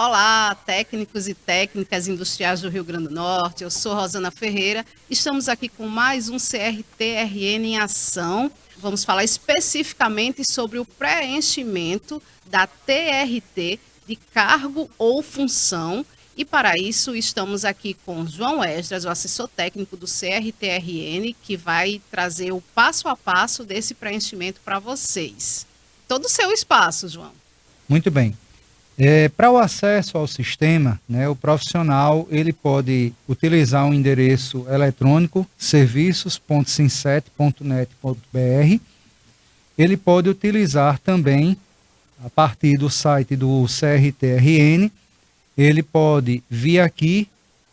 Olá, técnicos e técnicas industriais do Rio Grande do Norte. Eu sou Rosana Ferreira. Estamos aqui com mais um CRT-RN em ação. Vamos falar especificamente sobre o preenchimento da TRT de cargo ou função. E para isso estamos aqui com João Esdras, o assessor técnico do CRT-RN, que vai trazer o passo a passo desse preenchimento para vocês. Todo o seu espaço, João. Muito bem. Para o acesso ao sistema, né, o profissional ele pode utilizar um endereço eletrônico serviços.sinset.net.br. Ele pode utilizar também, a partir do site do CRT-RN, ele pode vir aqui,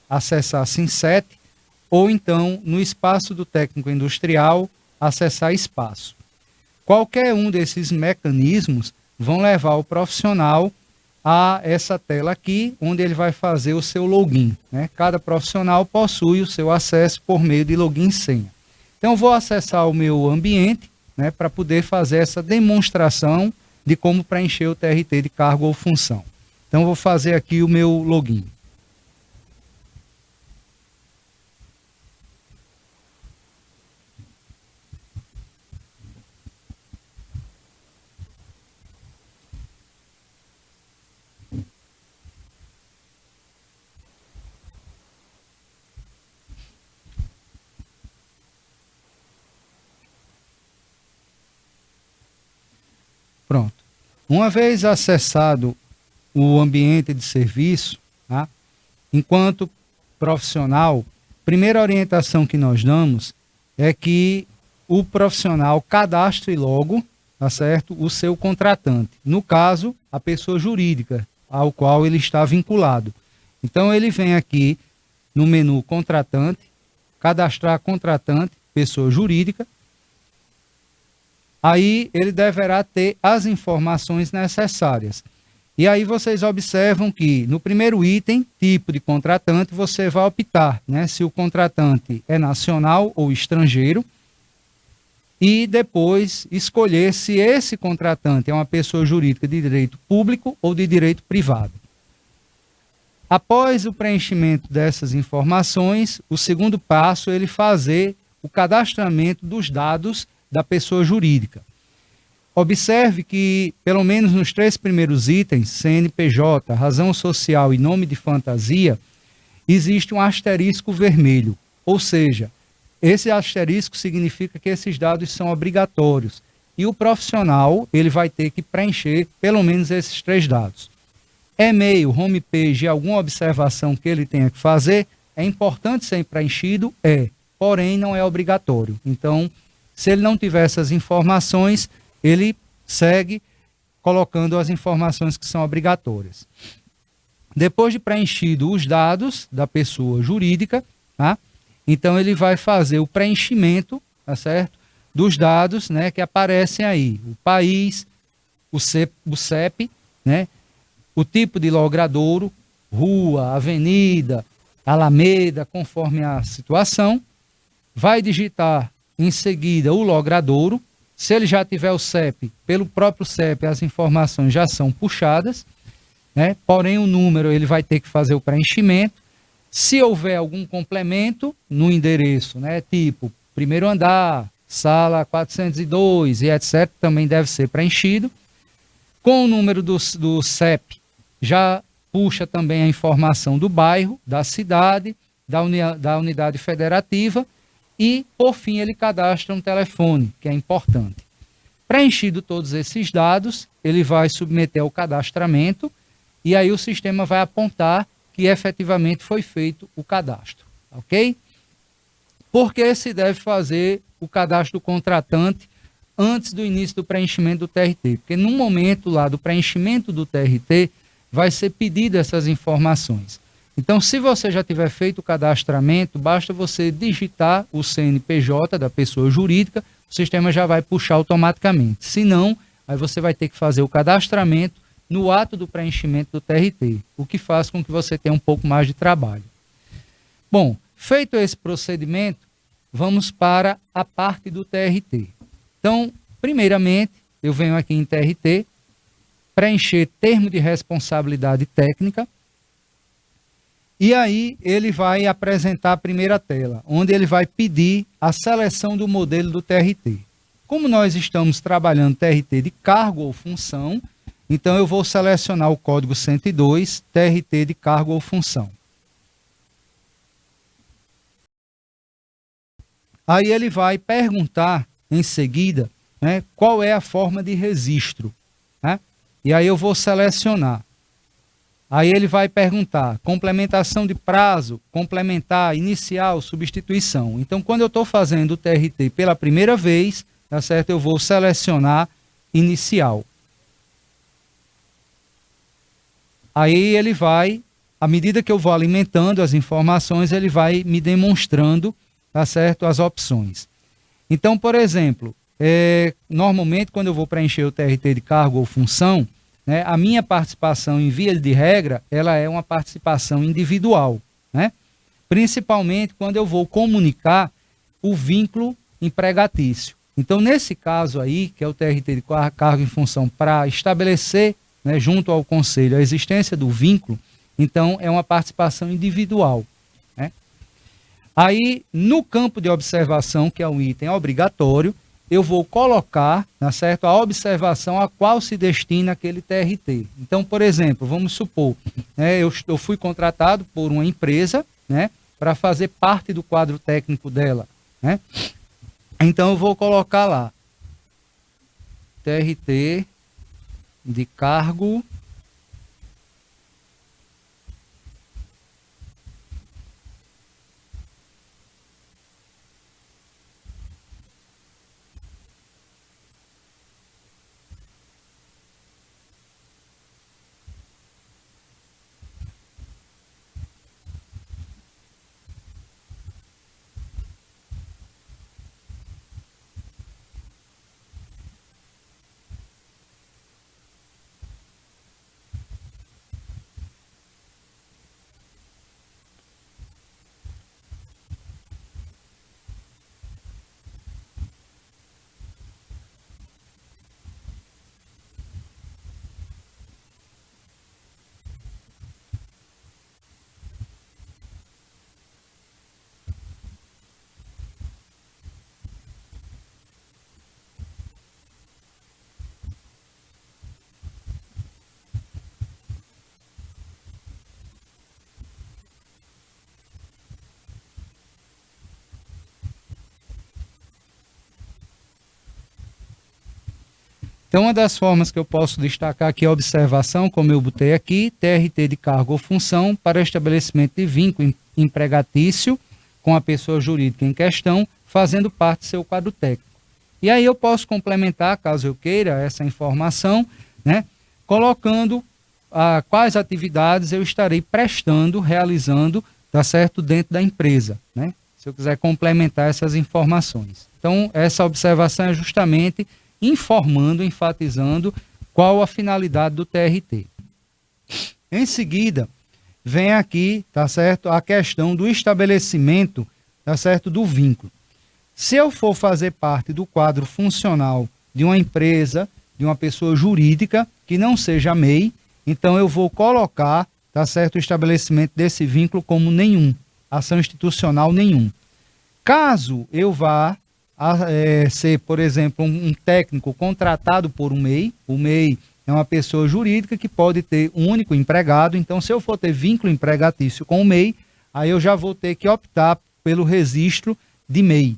acessar Sinset, ou então, no espaço do técnico industrial, acessar espaço. Qualquer um desses mecanismos vão levar o profissional a essa tela aqui, onde ele vai fazer o seu login, né? Cada profissional possui o seu acesso por meio de login e senha. Então, eu vou acessar o meu ambiente, né, para poder fazer essa demonstração de como preencher o TRT de cargo ou função. Então, eu vou fazer aqui o meu login. Pronto. Uma vez acessado o ambiente de serviço, tá? Enquanto profissional, primeira orientação que nós damos é que o profissional cadastre logo, tá certo, o seu contratante. No caso, a pessoa jurídica ao qual ele está vinculado. Então, ele vem aqui no menu contratante, cadastrar contratante, pessoa jurídica. Aí ele deverá ter as informações necessárias. E aí vocês observam que no primeiro item, tipo de contratante, você vai optar, né, se o contratante é nacional ou estrangeiro, e depois escolher se esse contratante é uma pessoa jurídica de direito público ou de direito privado. Após o preenchimento dessas informações, o segundo passo é ele fazer o cadastramento dos dados da pessoa jurídica. Observe que, pelo menos nos 3 primeiros itens, CNPJ, razão social e nome de fantasia, existe um asterisco vermelho. Ou seja, esse asterisco significa que esses dados são obrigatórios. E o profissional ele vai ter que preencher pelo menos esses 3 dados. E-mail, homepage e alguma observação que ele tenha que fazer, é importante ser preenchido? Porém não é obrigatório. Então, se ele não tiver essas informações, ele segue colocando as informações que são obrigatórias. Depois de preenchido os dados da pessoa jurídica, tá? Então ele vai fazer o preenchimento, tá certo? Dos dados, né, que aparecem aí. O país, o CEP, né? O tipo de logradouro, rua, avenida, alameda, conforme a situação. Vai digitar em seguida o logradouro. Se ele já tiver o CEP, pelo próprio CEP as informações já são puxadas, né? Porém o número ele vai ter que fazer o preenchimento. Se houver algum complemento no endereço, né, tipo primeiro andar, sala 402 e etc., também deve ser preenchido. Com o número do CEP, já puxa também a informação do bairro, da cidade, da unidade federativa. E, por fim, ele cadastra um telefone, que é importante. Preenchido todos esses dados, ele vai submeter ao cadastramento e aí o sistema vai apontar que efetivamente foi feito o cadastro, ok? Por que se deve fazer o cadastro do contratante antes do início do preenchimento do TRT? Porque no momento lá do preenchimento do TRT, vai ser pedido essas informações. Então, se você já tiver feito o cadastramento, basta você digitar o CNPJ da pessoa jurídica, o sistema já vai puxar automaticamente. Se não, aí você vai ter que fazer o cadastramento no ato do preenchimento do TRT, o que faz com que você tenha um pouco mais de trabalho. Bom, feito esse procedimento, vamos para a parte do TRT. Então, primeiramente, eu venho aqui em TRT, preencher termo de responsabilidade técnica, e aí ele vai apresentar a primeira tela, onde ele vai pedir a seleção do modelo do TRT. Como nós estamos trabalhando TRT de cargo ou função, então eu vou selecionar o código 102, TRT de cargo ou função. Aí ele vai perguntar em seguida, né, qual é a forma de registro, né? E aí eu vou selecionar. Aí ele vai perguntar complementação de prazo, complementar, inicial, substituição. Então, quando eu estou fazendo o TRT pela primeira vez, tá certo? Eu vou selecionar inicial. Aí ele vai, à medida que eu vou alimentando as informações, ele vai me demonstrando, tá certo, as opções. Então, por exemplo, normalmente quando eu vou preencher o TRT de cargo ou função, né, a minha participação, em via de regra, ela é uma participação individual, né? Principalmente quando eu vou comunicar o vínculo empregatício. Então, nesse caso aí, que é o TRT de cargo em função, para estabelecer, né, junto ao conselho a existência do vínculo, então é uma participação individual, né? Aí, no campo de observação, que é um item obrigatório, eu vou colocar, tá certo, a observação a qual se destina aquele TRT. Então, por exemplo, vamos supor, né, eu fui contratado por uma empresa, né, para fazer parte do quadro técnico dela, né? Então, eu vou colocar lá, TRT de cargo Então, uma das formas que eu posso destacar aqui é a observação, como eu botei aqui, TRT de cargo ou função para estabelecimento de vínculo empregatício com a pessoa jurídica em questão, fazendo parte do seu quadro técnico. E aí eu posso complementar, caso eu queira, essa informação, né, colocando quais atividades eu estarei prestando, realizando, tá certo, dentro da empresa, né, se eu quiser complementar essas informações. Então, essa observação é justamente informando, enfatizando qual a finalidade do TRT. Em seguida, vem aqui, tá certo, a questão do estabelecimento, tá certo, do vínculo. Se eu for fazer parte do quadro funcional de uma empresa, de uma pessoa jurídica, que não seja MEI, então eu vou colocar, tá certo, o estabelecimento desse vínculo como nenhum, ação institucional nenhum. Caso eu vá ser, por exemplo, um técnico contratado por um MEI, o MEI é uma pessoa jurídica que pode ter um único empregado, então se eu for ter vínculo empregatício com o MEI, aí eu já vou ter que optar pelo registro de MEI.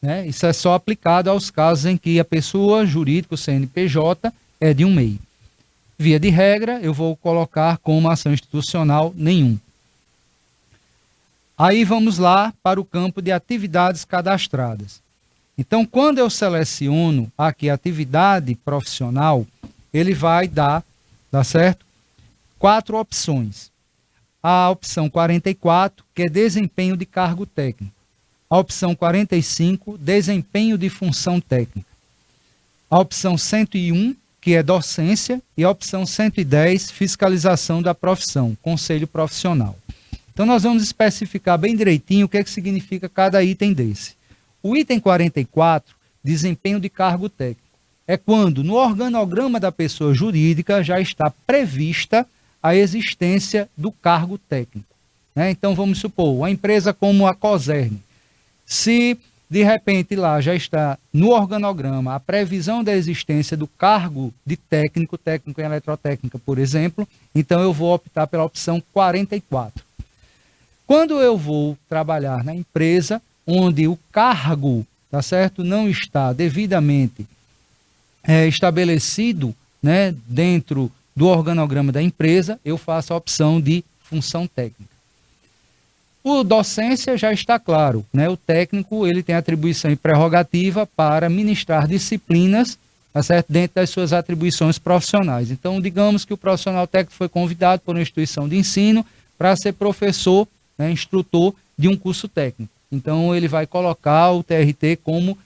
Né? Isso é só aplicado aos casos em que a pessoa jurídica, o CNPJ, é de um MEI. Via de regra, eu vou colocar como ação institucional nenhum. Aí vamos lá para o campo de atividades cadastradas. Então, quando eu seleciono aqui atividade profissional, ele vai dar, tá certo? 4 opções. A opção 44, que é desempenho de cargo técnico. A opção 45, desempenho de função técnica. A opção 101, que é docência, e a opção 110, fiscalização da profissão, conselho profissional. Então, nós vamos especificar bem direitinho o que é que significa cada item desse. O item 44, desempenho de cargo técnico. é quando no organograma da pessoa jurídica já está prevista a existência do cargo técnico, né? Então vamos supor, uma empresa como a Cosern, se de repente lá já está no organograma a previsão da existência do cargo de técnico em eletrotécnica, por exemplo, então eu vou optar pela opção 44. Quando eu vou trabalhar na empresa onde o cargo, tá certo, não está devidamente estabelecido, né, dentro do organograma da empresa, eu faço a opção de função técnica. O docência já está claro, né? O técnico ele tem atribuição e prerrogativa para ministrar disciplinas, tá certo, dentro das suas atribuições profissionais. Então, digamos que o profissional técnico foi convidado por uma instituição de ensino para ser professor, né, instrutor de um curso técnico. Então, ele vai colocar o TRT como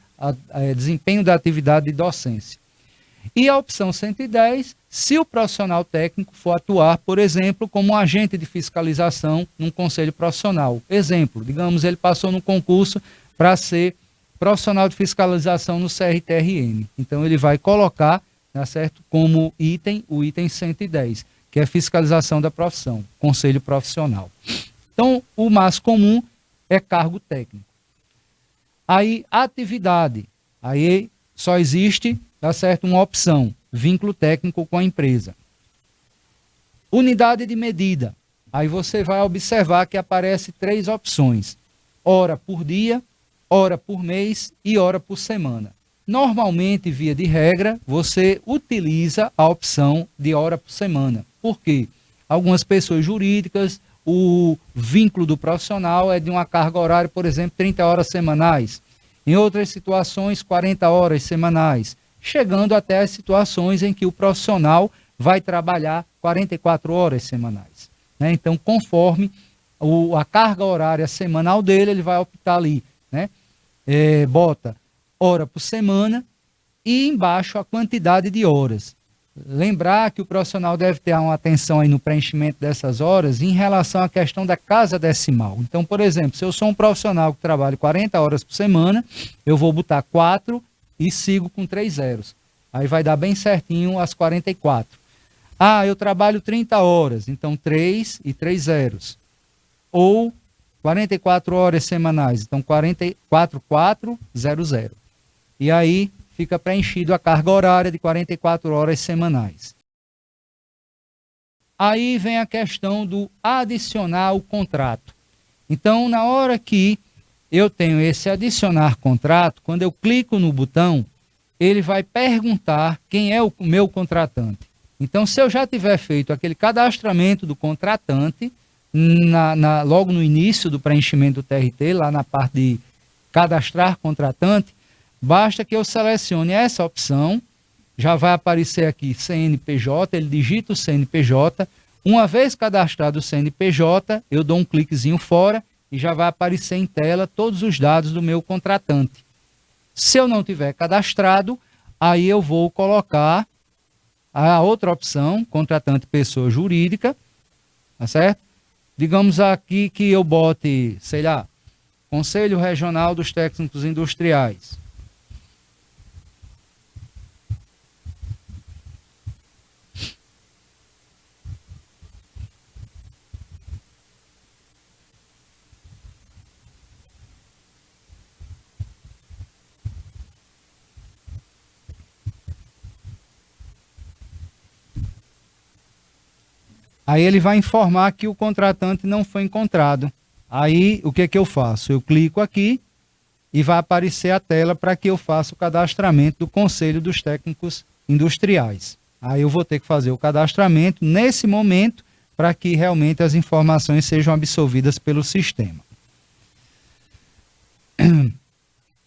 desempenho da atividade de docência. E a opção 110, se o profissional técnico for atuar, por exemplo, como um agente de fiscalização num conselho profissional. Exemplo, digamos, ele passou no concurso para ser profissional de fiscalização no CRTRN. Então, ele vai colocar, tá certo, como item, o item 110, que é fiscalização da profissão, conselho profissional. Então, o mais comum é cargo técnico. Aí, atividade. Aí só existe, tá certo, uma opção, vínculo técnico com a empresa. Unidade de medida. Aí você vai observar que aparece 3 opções: hora por dia, hora por mês e hora por semana. Normalmente, via de regra, você utiliza a opção de hora por semana. Por quê? Algumas pessoas jurídicas, o vínculo do profissional é de uma carga horária, por exemplo, 30 horas semanais. Em outras situações, 40 horas semanais, chegando até as situações em que o profissional vai trabalhar 44 horas semanais, né? Então, conforme a carga horária semanal dele, ele vai optar ali, né? Bota hora por semana e embaixo a quantidade de horas. Lembrar que o profissional deve ter uma atenção aí no preenchimento dessas horas em relação à questão da casa decimal. Então, por exemplo, se eu sou um profissional que trabalha 40 horas por semana, eu vou botar 4 e sigo com 3 zeros. Aí vai dar bem certinho as 44. Ah, eu trabalho 30 horas, então 3 e 3 zeros. Ou 44 horas semanais, então 44400. E aí fica preenchido a carga horária de 44 horas semanais. Aí vem a questão do adicionar o contrato. Então, na hora que eu tenho esse adicionar contrato, quando eu clico no botão, ele vai perguntar quem é o meu contratante. Então, se eu já tiver feito aquele cadastramento do contratante, logo no início do preenchimento do TRT, lá na parte de cadastrar contratante, basta que eu selecione essa opção, já vai aparecer aqui CNPJ, ele digita o CNPJ, uma vez cadastrado o CNPJ, eu dou um cliquezinho fora e já vai aparecer em tela todos os dados do meu contratante. Se eu não tiver cadastrado, aí eu vou colocar a outra opção, contratante pessoa jurídica, tá certo? Digamos aqui que eu bote, sei lá, Conselho Regional dos Técnicos Industriais. Aí ele vai informar que o contratante não foi encontrado. Aí o que eu faço? Eu clico aqui e vai aparecer a tela para que eu faça o cadastramento do Conselho dos Técnicos Industriais. Aí eu vou ter que fazer o cadastramento nesse momento para que realmente as informações sejam absorvidas pelo sistema.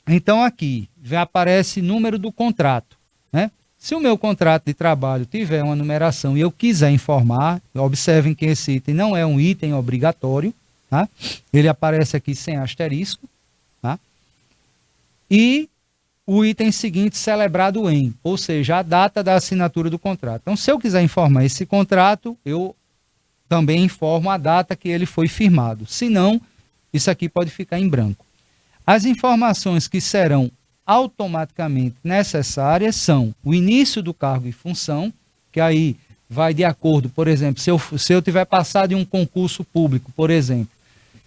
Então aqui já aparece número do contrato, né? Se o meu contrato de trabalho tiver uma numeração e eu quiser informar, observem que esse item não é um item obrigatório, tá? Ele aparece aqui sem asterisco, tá? E o item seguinte, celebrado em, ou seja, a data da assinatura do contrato. Então, se eu quiser informar esse contrato, eu também informo a data que ele foi firmado. Se não, isso aqui pode ficar em branco. As informações que serão automaticamente necessárias são o início do cargo e função, que aí vai de acordo, por exemplo, se eu tiver passado em um concurso público, por exemplo.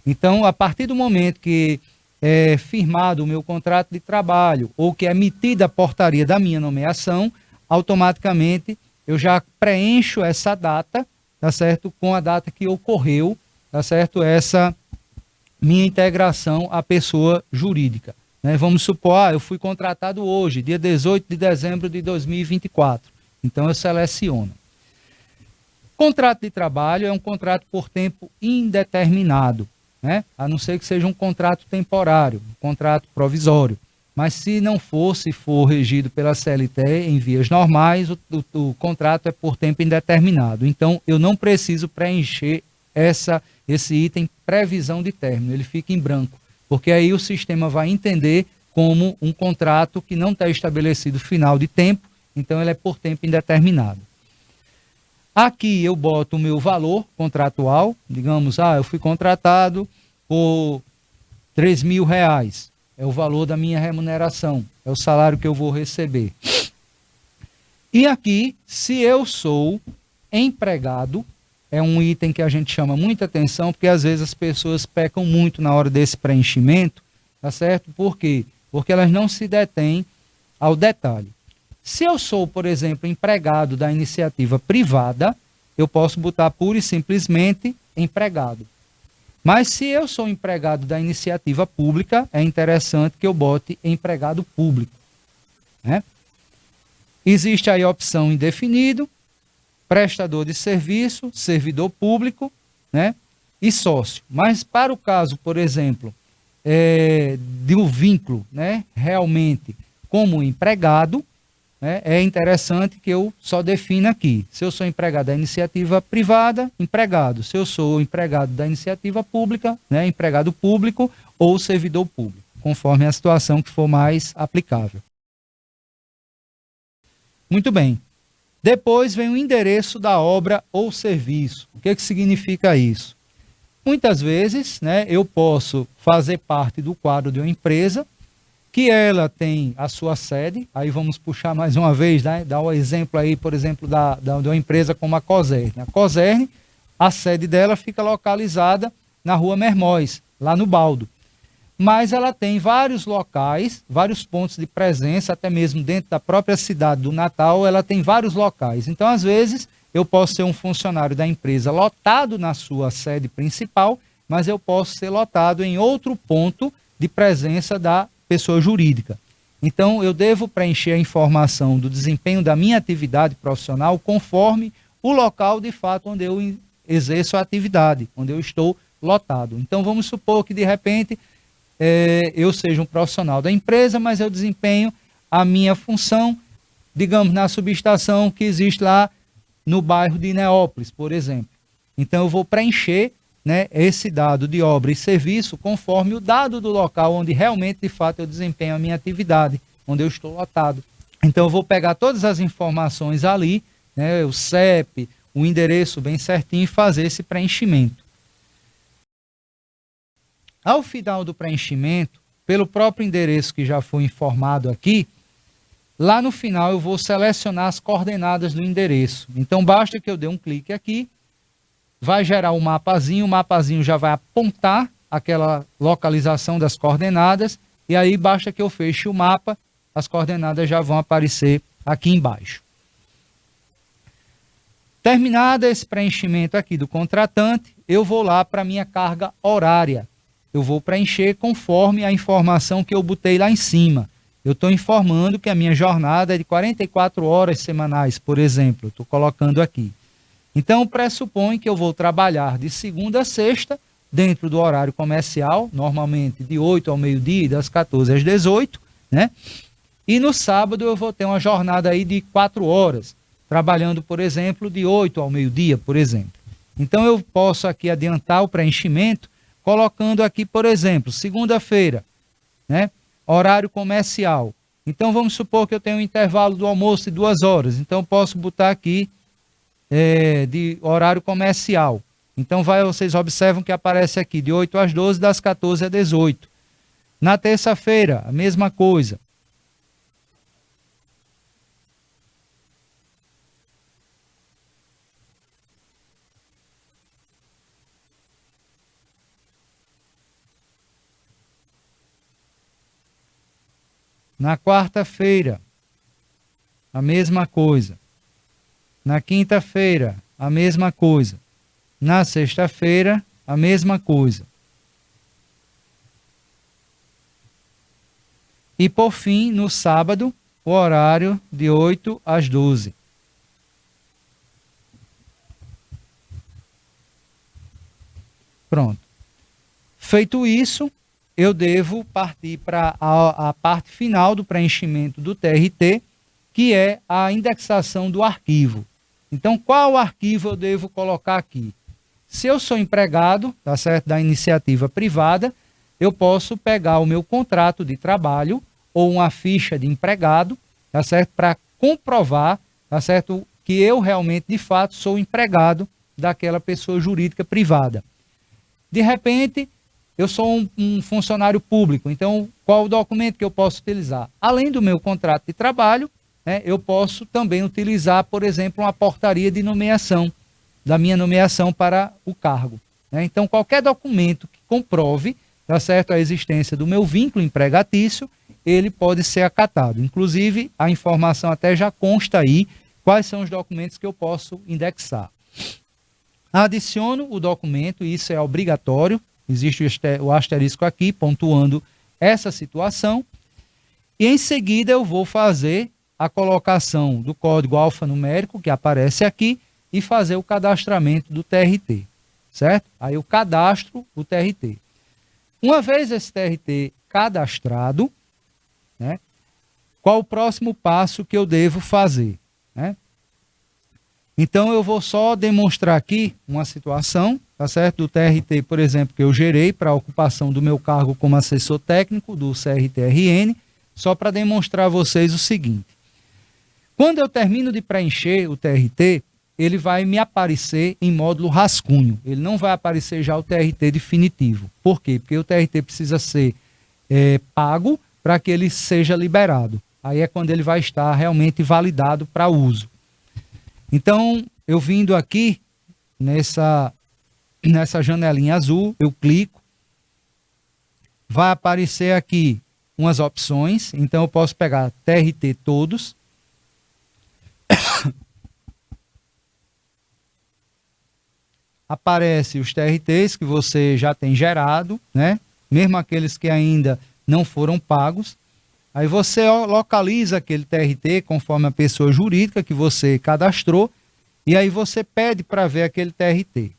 Então, a partir do momento que é firmado o meu contrato de trabalho ou que é emitida a portaria da minha nomeação, automaticamente eu já preencho essa data, tá certo? Com a data que ocorreu, tá certo? Essa minha integração à pessoa jurídica. Né? Vamos supor, eu fui contratado hoje, dia 18 de dezembro de 2024. Então eu seleciono. Contrato de trabalho é um contrato por tempo indeterminado, né? A não ser que seja um contrato temporário, um contrato provisório. Mas se não for, se for regido pela CLT em vias normais, o contrato é por tempo indeterminado. Então, eu não preciso preencher esse item previsão de término, ele fica em branco, porque aí o sistema vai entender como um contrato que não está estabelecido final de tempo, então ele é por tempo indeterminado. Aqui eu boto o meu valor contratual, digamos, eu fui contratado por R$3.000, é o valor da minha remuneração, é o salário que eu vou receber. E aqui, se eu sou empregado, é um item que a gente chama muita atenção, porque às vezes as pessoas pecam muito na hora desse preenchimento, tá certo? Por quê? Porque elas não se detêm ao detalhe. Se eu sou, por exemplo, empregado da iniciativa privada, eu posso botar pura e simplesmente empregado. Mas se eu sou empregado da iniciativa pública, é interessante que eu bote empregado público, né? Existe aí a opção indefinido, prestador de serviço, servidor público, né? E sócio. Mas para o caso, por exemplo, de um vínculo, né, realmente como empregado, né, é interessante que eu só defina aqui. Se eu sou empregado da iniciativa privada, empregado. Se eu sou empregado da iniciativa pública, né, empregado público ou servidor público, conforme a situação que for mais aplicável. Muito bem. Depois vem o endereço da obra ou serviço. O que significa isso? Muitas vezes, né, eu posso fazer parte do quadro de uma empresa que ela tem a sua sede, aí vamos puxar mais uma vez, né, dar um exemplo aí, por exemplo, de uma empresa como a Cosern. A Cosern, a sede dela fica localizada na Rua Mermóis, lá no Baldo. Mas ela tem vários locais, vários pontos de presença, até mesmo dentro da própria cidade do Natal, ela tem vários locais. Então, às vezes, eu posso ser um funcionário da empresa lotado na sua sede principal, mas eu posso ser lotado em outro ponto de presença da pessoa jurídica. Então, eu devo preencher a informação do desempenho da minha atividade profissional conforme o local, de fato, onde eu exerço a atividade, onde eu estou lotado. Então, vamos supor que, de repente, eu seja um profissional da empresa, mas eu desempenho a minha função, digamos, na subestação que existe lá no bairro de Neópolis, por exemplo. Então, eu vou preencher, né, esse dado de obra e serviço conforme o dado do local onde realmente, de fato, eu desempenho a minha atividade, onde eu estou lotado. Então, eu vou pegar todas as informações ali, né, o CEP, o endereço bem certinho e fazer esse preenchimento. Ao final do preenchimento, pelo próprio endereço que já foi informado aqui, lá no final eu vou selecionar as coordenadas do endereço. Então, basta que eu dê um clique aqui, vai gerar um mapazinho, o mapazinho já vai apontar aquela localização das coordenadas, e aí basta que eu feche o mapa, as coordenadas já vão aparecer aqui embaixo. Terminado esse preenchimento aqui do contratante, eu vou lá para a minha carga horária. Eu vou preencher conforme a informação que eu botei lá em cima. Eu estou informando que a minha jornada é de 44 horas semanais, por exemplo. Estou colocando aqui. Então, pressupõe que eu vou trabalhar de segunda a sexta, dentro do horário comercial, normalmente de 8 ao meio-dia e das 14 às 18, né? E no sábado eu vou ter uma jornada aí de 4 horas, trabalhando, por exemplo, de 8 ao meio-dia, por exemplo. Então, eu posso aqui adiantar o preenchimento, colocando aqui, por exemplo, segunda-feira, né? Horário comercial. Então, vamos supor que eu tenho um intervalo do almoço de 2 horas. Então, eu posso botar aqui de horário comercial. Então, vocês observam que aparece aqui de 8 às 12, das 14 às 18. Na terça-feira, a mesma coisa. Na quarta-feira, a mesma coisa. Na quinta-feira, a mesma coisa. Na sexta-feira, a mesma coisa. E por fim, no sábado, o horário de 8 às 12. Pronto. Feito isso, eu devo partir para a parte final do preenchimento do TRT, que é a indexação do arquivo. Então, qual arquivo eu devo colocar aqui? Se eu sou empregado, tá certo, da iniciativa privada, eu posso pegar o meu contrato de trabalho ou uma ficha de empregado, tá certo, para comprovar, tá certo, que eu realmente, de fato, sou empregado daquela pessoa jurídica privada. De repente, eu sou um funcionário público, então qual o documento que eu posso utilizar? Além do meu contrato de trabalho, né, eu posso também utilizar, por exemplo, uma portaria de nomeação, da minha nomeação para o cargo. Né? Então, qualquer documento que comprove, tá certo, a existência do meu vínculo empregatício, ele pode ser acatado. Inclusive, a informação até já consta aí quais são os documentos que eu posso indexar. Adiciono o documento, e isso é obrigatório, existe o asterisco aqui, pontuando essa situação, e em seguida eu vou fazer a colocação do código alfanumérico, que aparece aqui, e fazer o cadastramento do TRT, certo? Aí eu cadastro o TRT. Uma vez esse TRT cadastrado, né, qual o próximo passo que eu devo fazer? Né? Então, eu vou só demonstrar aqui uma situação, tá certo? Do TRT, por exemplo, que eu gerei para a ocupação do meu cargo como assessor técnico do CRTRN, só para demonstrar a vocês o seguinte. Quando eu termino de preencher o TRT, ele vai me aparecer em módulo rascunho. Ele não vai aparecer já o TRT definitivo. Por quê? Porque o TRT precisa ser pago para que ele seja liberado. Aí é quando ele vai estar realmente validado para uso. Então, eu vindo aqui nessa janelinha azul, eu clico, vai aparecer aqui umas opções, então eu posso pegar TRT todos, aparece os TRTs que você já tem gerado, né? Mesmo aqueles que ainda não foram pagos. Aí você localiza aquele TRT conforme a pessoa jurídica que você cadastrou e aí você pede para ver aquele TRT.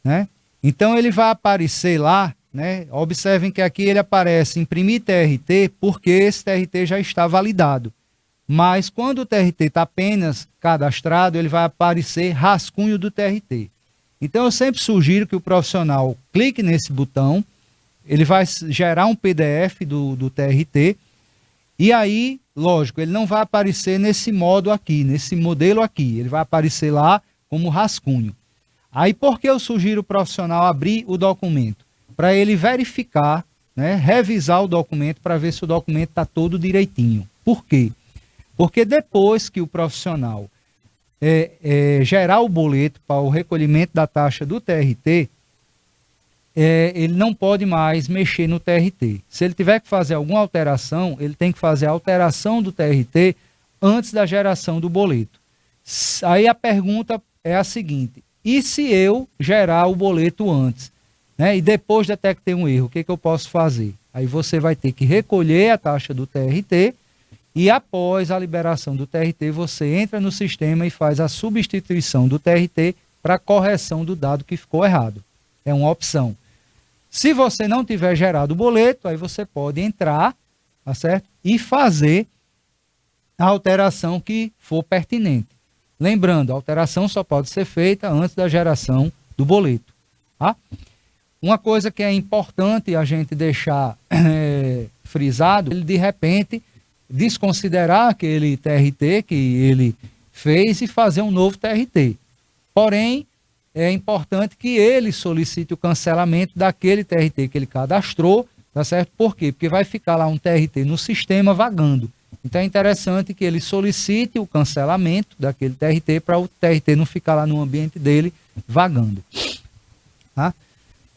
Né? Então ele vai aparecer lá, né? Observem que aqui ele aparece imprimir TRT porque esse TRT já está validado. Mas quando o TRT está apenas cadastrado, ele vai aparecer rascunho do TRT. Então eu sempre sugiro que o profissional clique nesse botão, ele vai gerar um PDF do TRT, e aí, lógico, ele não vai aparecer nesse modo aqui, nesse modelo aqui, ele vai aparecer lá como rascunho. Aí por que eu sugiro o profissional abrir o documento? Para ele verificar, né, revisar o documento para ver se o documento está todo direitinho. Por quê? Porque depois que o profissional gerar o boleto para o recolhimento da taxa do TRT, ele não pode mais mexer no TRT. Se ele tiver que fazer alguma alteração, ele tem que fazer a alteração do TRT antes da geração do boleto. Aí a pergunta é a seguinte: e se eu gerar o boleto antes, né, e depois detectei um erro, o que eu posso fazer? Aí você vai ter que recolher a taxa do TRT e após a liberação do TRT, você entra no sistema e faz a substituição do TRT para a correção do dado que ficou errado. É uma opção. Se você não tiver gerado o boleto, aí você pode entrar, tá certo? E fazer a alteração que for pertinente. Lembrando, a alteração só pode ser feita antes da geração do boleto. Tá? Uma coisa que é importante a gente deixar frisado, ele de repente desconsiderar aquele TRT que ele fez e fazer um novo TRT. Porém, é importante que ele solicite o cancelamento daquele TRT que ele cadastrou, tá certo? Por quê? Porque vai ficar lá um TRT no sistema vagando. Então é interessante que ele solicite o cancelamento daquele TRT para o TRT não ficar lá no ambiente dele vagando. Tá?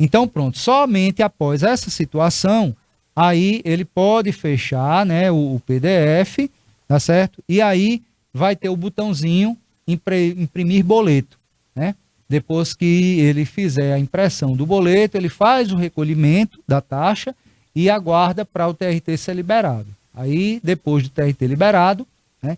Então pronto, somente após essa situação Aí ele pode fechar, né, o PDF, tá certo? E aí vai ter o botãozinho imprimir boleto, né? Depois que ele fizer a impressão do boleto, ele faz o recolhimento da taxa e aguarda para o TRT ser liberado. Aí, depois do TRT liberado, né,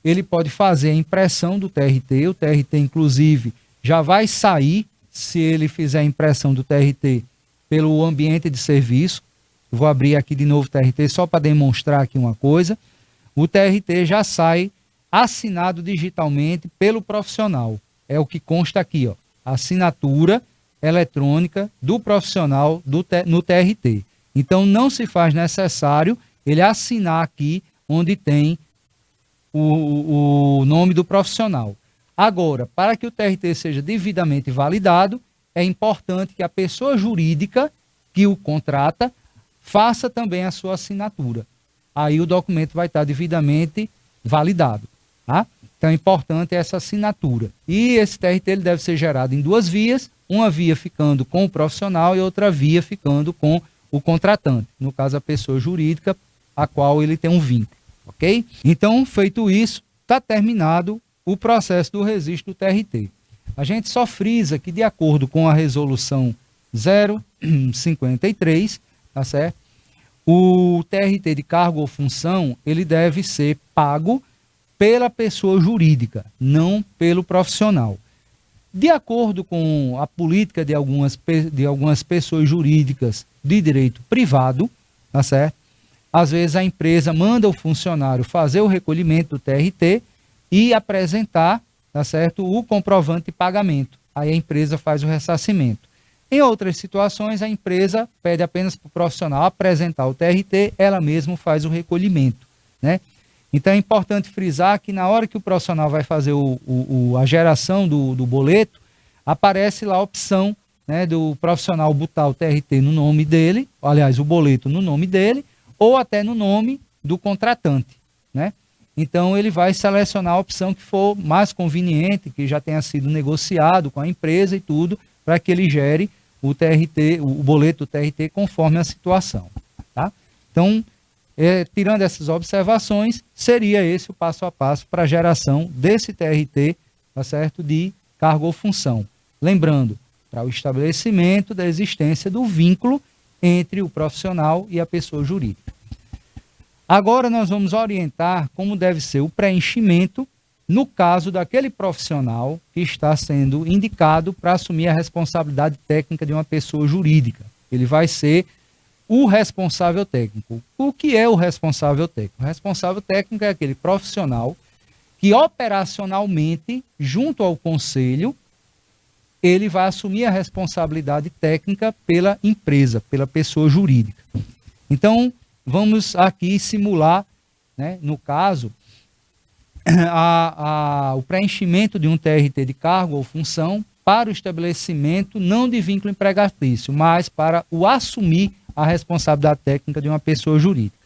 ele pode fazer a impressão do TRT. O TRT, inclusive, já vai sair, se ele fizer a impressão do TRT, pelo ambiente de serviço. Eu vou abrir aqui de novo o TRT só para demonstrar aqui uma coisa. O TRT já sai assinado digitalmente pelo profissional. É o que consta aqui, ó, assinatura eletrônica do profissional no TRT. Então, não se faz necessário ele assinar aqui onde tem o nome do profissional. Agora, para que o TRT seja devidamente validado, é importante que a pessoa jurídica que o contrata faça também a sua assinatura. Aí o documento vai estar devidamente validado, tá? Então é importante essa assinatura. E esse TRT ele deve ser gerado em 2 vias, uma via ficando com o profissional e outra via ficando com o contratante, no caso a pessoa jurídica a qual ele tem um vínculo, ok? Então, feito isso, está terminado o processo do registro do TRT. A gente só frisa que, de acordo com a resolução 053, tá certo? O TRT de cargo ou função, ele deve ser pago pela pessoa jurídica, não pelo profissional. De acordo com a política de algumas pessoas jurídicas de direito privado, tá certo? Às vezes a empresa manda o funcionário fazer o recolhimento do TRT e apresentar, tá certo, o comprovante de pagamento. Aí a empresa faz o ressarcimento. Em outras situações, a empresa pede apenas para o profissional apresentar o TRT, ela mesma faz o recolhimento, né? Então é importante frisar que na hora que o profissional vai fazer a geração do boleto, aparece lá a opção, né, do profissional botar o TRT no nome dele, aliás, o boleto no nome dele, ou até no nome do contratante, né? Então ele vai selecionar a opção que for mais conveniente, que já tenha sido negociado com a empresa e tudo, para que ele gere o TRT, o boleto do TRT conforme a situação, tá? Então, tirando essas observações, seria esse o passo a passo para a geração desse TRT, tá certo, de cargo ou função. Lembrando, para o estabelecimento da existência do vínculo entre o profissional e a pessoa jurídica. Agora nós vamos orientar como deve ser o preenchimento no caso daquele profissional que está sendo indicado para assumir a responsabilidade técnica de uma pessoa jurídica. Ele vai ser o responsável técnico. O que é o responsável técnico? O responsável técnico é aquele profissional que operacionalmente, junto ao conselho, ele vai assumir a responsabilidade técnica pela empresa, pela pessoa jurídica. Então, vamos aqui simular, né, no caso, o preenchimento de um TRT de cargo ou função para o estabelecimento não de vínculo empregatício, mas para o assumir a responsabilidade técnica de uma pessoa jurídica.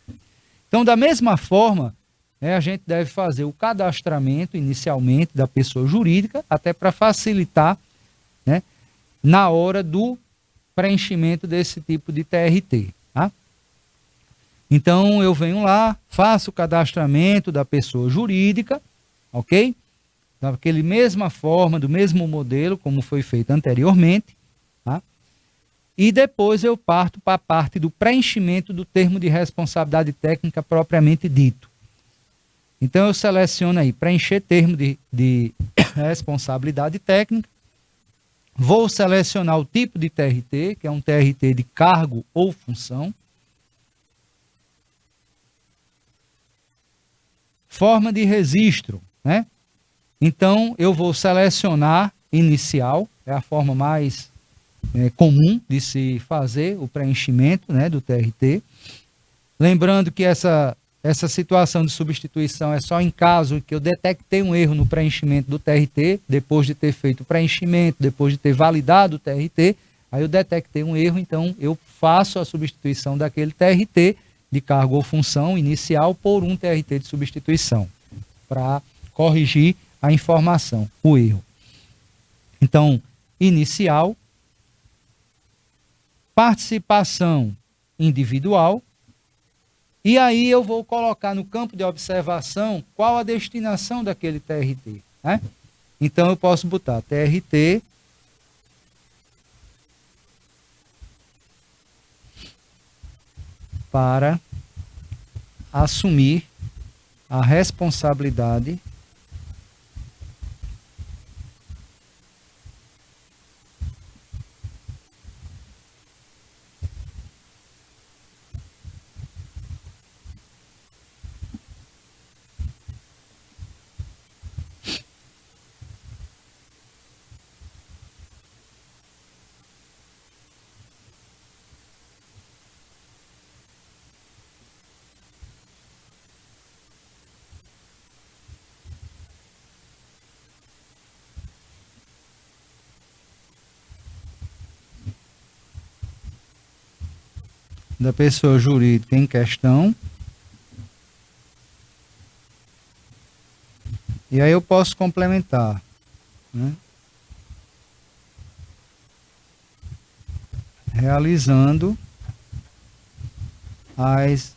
Então, da mesma forma, né, a gente deve fazer o cadastramento inicialmente da pessoa jurídica, até para facilitar, né, na hora do preenchimento desse tipo de TRT. Tá? Então, eu venho lá, faço o cadastramento da pessoa jurídica, ok? Daquela mesma forma, do mesmo modelo, como foi feito anteriormente, tá? E depois eu parto para a parte do preenchimento do termo de responsabilidade técnica propriamente dito. Então, eu seleciono aí, preencher termo de responsabilidade técnica. Vou selecionar o tipo de TRT, que é um TRT de cargo ou função. Forma de registro, né? Então, eu vou selecionar inicial, é a forma mais comum de se fazer o preenchimento, né, do TRT. Lembrando que essa situação de substituição é só em caso que eu detectei um erro no preenchimento do TRT, depois de ter feito o preenchimento, depois de ter validado o TRT, aí eu detectei um erro, então eu faço a substituição daquele TRT de cargo ou função inicial por um TRT de substituição, para corrigir a informação, o erro. Então, inicial, participação individual, E aí eu vou colocar no campo de observação qual a destinação daquele TRT, né? Então eu posso botar TRT para assumir a responsabilidade da pessoa jurídica em questão. E aí eu posso complementar, né? Realizando as...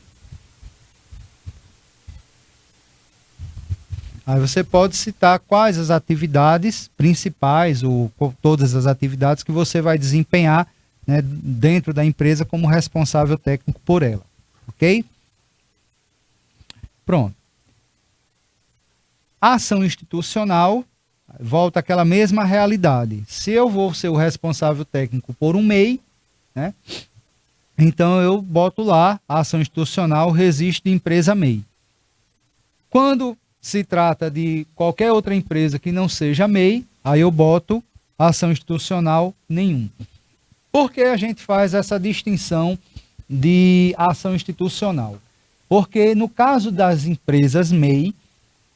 Aí você pode citar quais as atividades principais ou todas as atividades que você vai desempenhar, né, dentro da empresa como responsável técnico por ela, ok? Pronto. A ação institucional, volta àquela mesma realidade. Se eu vou ser o responsável técnico por um MEI, né, então eu boto lá, a ação institucional registro de empresa MEI. Quando se trata de qualquer outra empresa que não seja MEI, aí eu boto ação institucional nenhum. Por que a gente faz essa distinção de ação institucional? Porque no caso das empresas MEI,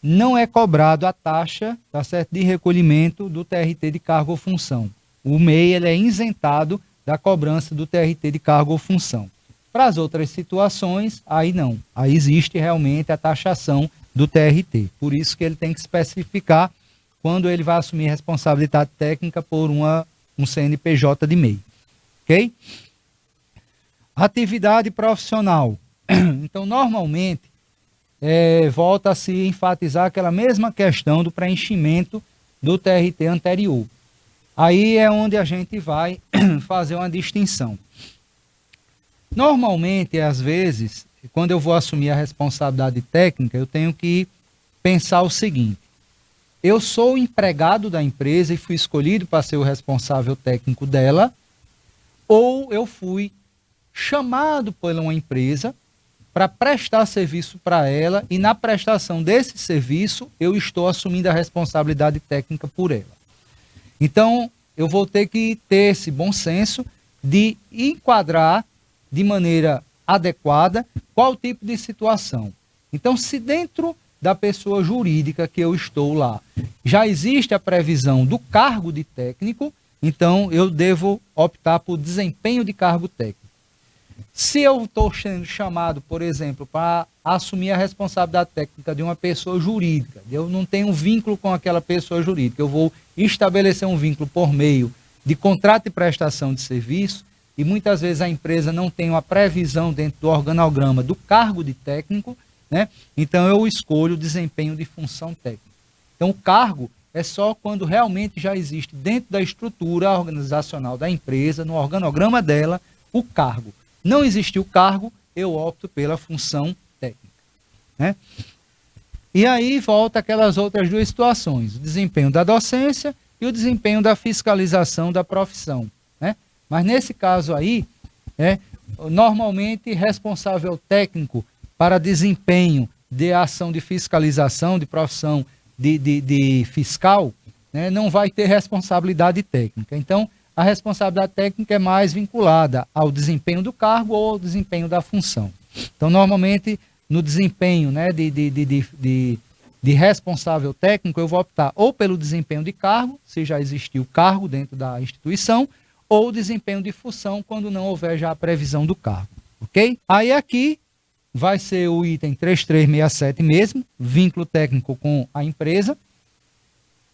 não é cobrado a taxa, tá certo, de recolhimento do TRT de cargo ou função. O MEI ele é isentado da cobrança do TRT de cargo ou função. Para as outras situações, aí não. Aí existe realmente a taxação do TRT. Por isso que ele tem que especificar quando ele vai assumir responsabilidade técnica por um CNPJ de MEI. Ok? Atividade profissional. Então, normalmente, volta a se enfatizar aquela mesma questão do preenchimento do TRT anterior. Aí é onde a gente vai fazer uma distinção. Normalmente, às vezes, quando eu vou assumir a responsabilidade técnica, eu tenho que pensar o seguinte: eu sou empregado da empresa e fui escolhido para ser o responsável técnico dela, ou eu fui chamado por uma empresa para prestar serviço para ela e na prestação desse serviço eu estou assumindo a responsabilidade técnica por ela. Então, eu vou ter que ter esse bom senso de enquadrar de maneira adequada qual tipo de situação. Então, se dentro da pessoa jurídica que eu estou lá já existe a previsão do cargo de técnico, então eu devo optar por desempenho de cargo técnico. Se eu estou sendo chamado, por exemplo, para assumir a responsabilidade técnica de uma pessoa jurídica, eu não tenho um vínculo com aquela pessoa jurídica, eu vou estabelecer um vínculo por meio de contrato de prestação de serviço, e muitas vezes a empresa não tem uma previsão dentro do organograma do cargo de técnico, né? Então eu escolho o desempenho de função técnica. Então o cargo é só quando realmente já existe dentro da estrutura organizacional da empresa, no organograma dela, o cargo. Não existiu cargo, eu opto pela função técnica, né? E aí volta aquelas outras duas situações, o desempenho da docência e o desempenho da fiscalização da profissão, né? Mas nesse caso aí, normalmente responsável técnico para desempenho de ação de fiscalização de profissão de fiscal, né, não vai ter responsabilidade técnica. Então, a responsabilidade técnica é mais vinculada ao desempenho do cargo ou ao desempenho da função. Então, normalmente, no desempenho, né, de responsável técnico, eu vou optar ou pelo desempenho de cargo, se já existiu cargo dentro da instituição, ou desempenho de função, quando não houver já a previsão do cargo. Ok? Aí aqui vai ser o item 3367 mesmo, vínculo técnico com a empresa.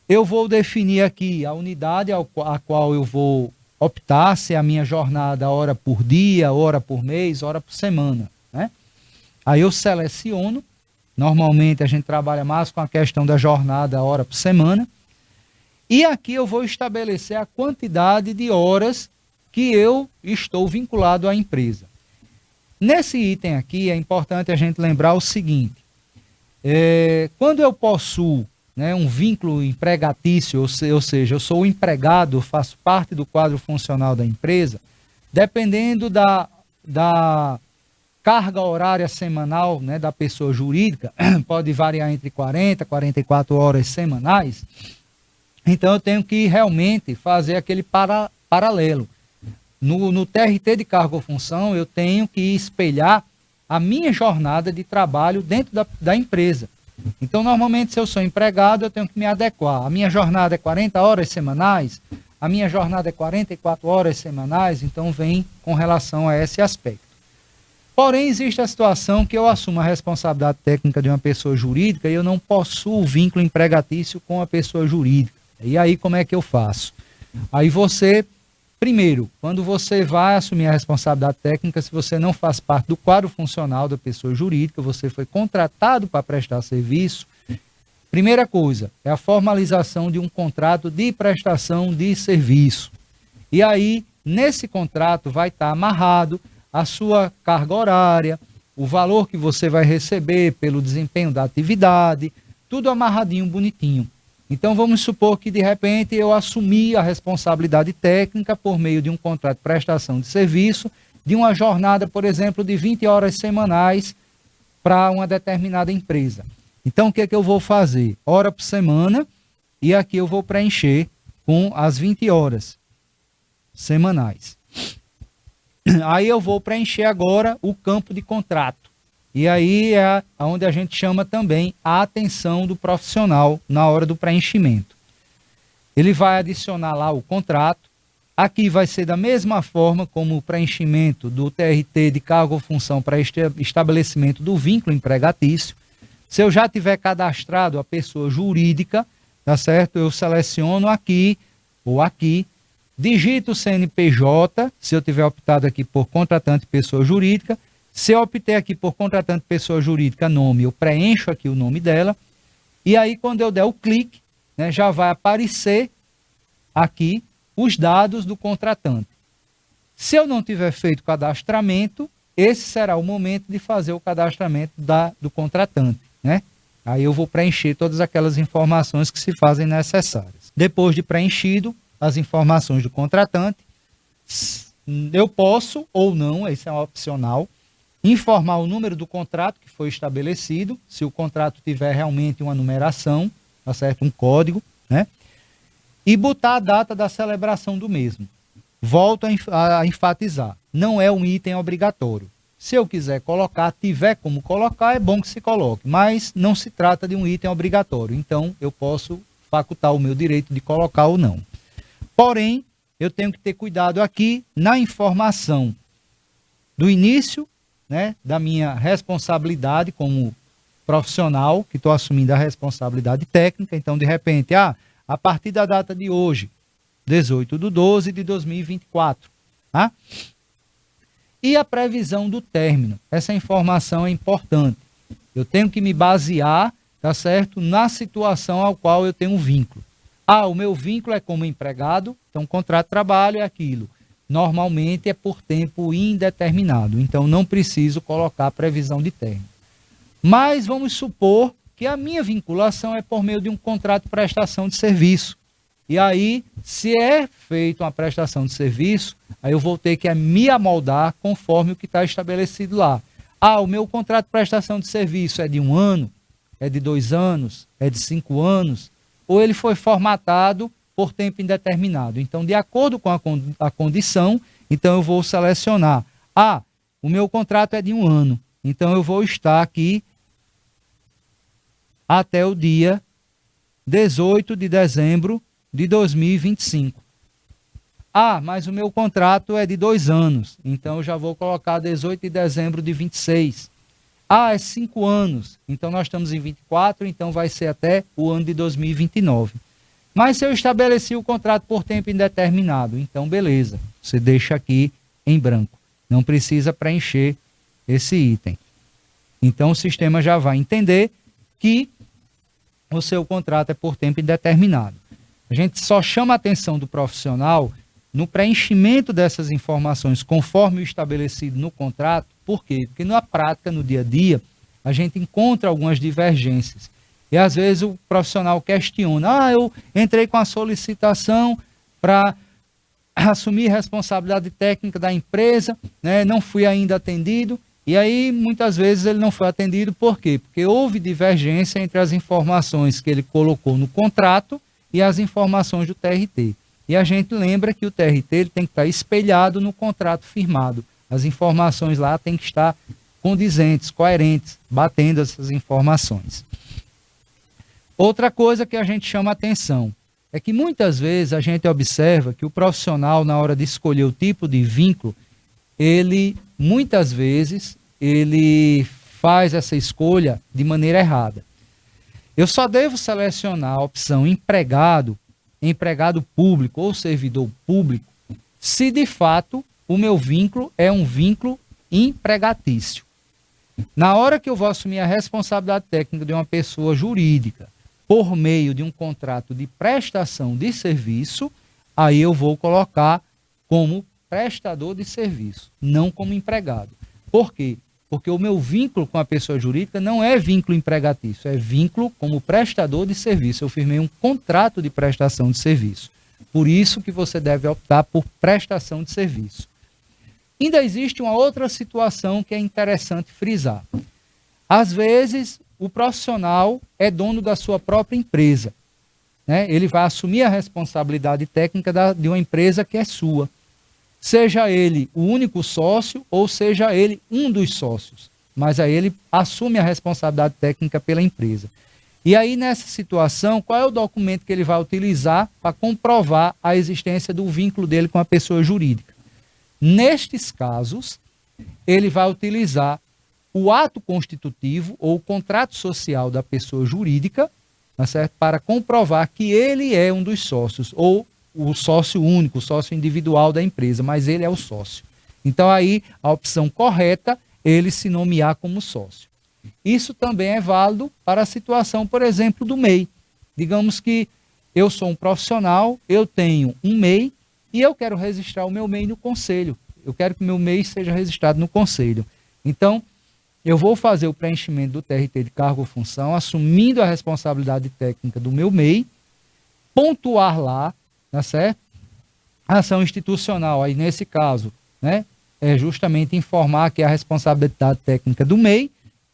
Eu vou definir aqui a unidade a qual eu vou optar, se é a minha jornada hora por dia, hora por mês, hora por semana, né? Aí eu seleciono. Normalmente a gente trabalha mais com a questão da jornada, hora por semana. E aqui eu vou estabelecer a quantidade de horas que eu estou vinculado à empresa. Nesse item aqui é importante a gente lembrar o seguinte: quando eu possuo, né, um vínculo empregatício, ou seja, eu sou o empregado, faço parte do quadro funcional da empresa, dependendo da carga horária semanal, né, da pessoa jurídica, pode variar entre 40 e 44 horas semanais. Então eu tenho que realmente fazer aquele paralelo. No TRT de cargo ou função, eu tenho que espelhar a minha jornada de trabalho dentro da empresa. Então, normalmente, se eu sou empregado, eu tenho que me adequar. A minha jornada é 40 horas semanais, a minha jornada é 44 horas semanais, então vem com relação a esse aspecto. Porém, existe a situação que eu assumo a responsabilidade técnica de uma pessoa jurídica e eu não possuo vínculo empregatício com a pessoa jurídica. E aí, como é que eu faço? Aí você... Primeiro, quando você vai assumir a responsabilidade técnica, se você não faz parte do quadro funcional da pessoa jurídica, você foi contratado para prestar serviço, primeira coisa é a formalização de um contrato de prestação de serviço. E aí, nesse contrato vai estar amarrado a sua carga horária, o valor que você vai receber pelo desempenho da atividade, tudo amarradinho, bonitinho. Então, vamos supor que, de repente, eu assumi a responsabilidade técnica por meio de um contrato de prestação de serviço, de uma jornada, por exemplo, de 20 horas semanais para uma determinada empresa. Então, o que é que eu vou fazer? Hora por semana, e aqui eu vou preencher com as 20 horas semanais. Aí eu vou preencher agora o campo de contrato. E aí é onde a gente chama também a atenção do profissional na hora do preenchimento. Ele vai adicionar lá o contrato. Aqui vai ser da mesma forma como o preenchimento do TRT de cargo ou função para estabelecimento do vínculo empregatício. Se eu já tiver cadastrado a pessoa jurídica, tá certo? Eu seleciono aqui ou aqui, digito o CNPJ, se eu tiver optado aqui por contratante pessoa jurídica. Se eu optei aqui por contratante pessoa jurídica nome, eu preencho aqui o nome dela. E aí, quando eu der o clique, né, já vai aparecer aqui os dados do contratante. Se eu não tiver feito o cadastramento, esse será o momento de fazer o cadastramento do contratante, né? Aí eu vou preencher todas aquelas informações que se fazem necessárias. Depois de preenchido as informações do contratante, eu posso ou não, esse é opcional, informar o número do contrato que foi estabelecido, se o contrato tiver realmente uma numeração, tá certo? Um código, né? E botar a data da celebração do mesmo. Volto a enfatizar, não é um item obrigatório. Se eu quiser colocar, tiver como colocar, é bom que se coloque, mas não se trata de um item obrigatório, então eu posso facultar o meu direito de colocar ou não. Porém, eu tenho que ter cuidado aqui na informação do início, né, da minha responsabilidade como profissional, que estou assumindo a responsabilidade técnica. Então, de repente, a partir da data de hoje, 18/12/2024, tá? E a previsão do término. Essa informação é importante. Eu tenho que me basear, tá certo, na situação ao qual eu tenho um vínculo. O meu vínculo é como empregado, então contrato de trabalho é aquilo. Normalmente é por tempo indeterminado, então não preciso colocar previsão de término. Mas vamos supor que a minha vinculação é por meio de um contrato de prestação de serviço. E aí, se é feita uma prestação de serviço, aí eu vou ter que me amoldar conforme o que está estabelecido lá. O meu contrato de prestação de serviço é de 1 ano, é de 2 anos, é de 5 anos, ou ele foi formatado por tempo indeterminado. Então, de acordo com a condição, então eu vou selecionar. O meu contrato é de 1 ano, então eu vou estar aqui até o dia 18 de dezembro de 2025. Mas o meu contrato é de 2 anos, então eu já vou colocar 18 de dezembro de 26. É 5 anos, então nós estamos em 24, então vai ser até o ano de 2029. Mas se eu estabeleci o contrato por tempo indeterminado, então beleza, você deixa aqui em branco. Não precisa preencher esse item. Então o sistema já vai entender que o seu contrato é por tempo indeterminado. A gente só chama a atenção do profissional no preenchimento dessas informações conforme o estabelecido no contrato. Por quê? Porque na prática, no dia a dia, a gente encontra algumas divergências. E às vezes o profissional questiona, eu entrei com a solicitação para assumir responsabilidade técnica da empresa, né, não fui ainda atendido. E aí, muitas vezes, ele não foi atendido. Por quê? Porque houve divergência entre as informações que ele colocou no contrato e as informações do TRT. E a gente lembra que o TRT ele tem que estar espelhado no contrato firmado. As informações lá têm que estar condizentes, coerentes, batendo essas informações. Outra coisa que a gente chama atenção é que muitas vezes a gente observa que o profissional, na hora de escolher o tipo de vínculo, ele, muitas vezes, ele faz essa escolha de maneira errada. Eu só devo selecionar a opção empregado, empregado público ou servidor público, se de fato o meu vínculo é um vínculo empregatício. Na hora que eu vou assumir a responsabilidade técnica de uma pessoa jurídica por meio de um contrato de prestação de serviço, aí eu vou colocar como prestador de serviço, não como empregado. Por quê? Porque o meu vínculo com a pessoa jurídica não é vínculo empregatício, é vínculo como prestador de serviço. Eu firmei um contrato de prestação de serviço. Por isso que você deve optar por prestação de serviço. Ainda existe uma outra situação que é interessante frisar. Às vezes, o profissional é dono da sua própria empresa, né? Ele vai assumir a responsabilidade técnica de uma empresa que é sua. Seja ele o único sócio ou seja ele um dos sócios. Mas aí ele assume a responsabilidade técnica pela empresa. E aí, nessa situação, qual é o documento que ele vai utilizar para comprovar a existência do vínculo dele com a pessoa jurídica? Nestes casos, ele vai utilizar o ato constitutivo ou o contrato social da pessoa jurídica, tá certo? Para comprovar que ele é um dos sócios, ou o sócio único, o sócio individual da empresa, mas ele é o sócio. Então aí a opção correta, ele se nomear como sócio. Isso também é válido para a situação, por exemplo, do MEI. Digamos que eu sou um profissional, eu tenho um MEI e eu quero registrar o meu MEI no conselho. Eu quero que o meu MEI seja registrado no conselho. Então, eu vou fazer o preenchimento do TRT de cargo ou função, assumindo a responsabilidade técnica do meu MEI, pontuar lá, tá certo? A ação institucional, aí nesse caso, né, é justamente informar que é a responsabilidade técnica do MEI,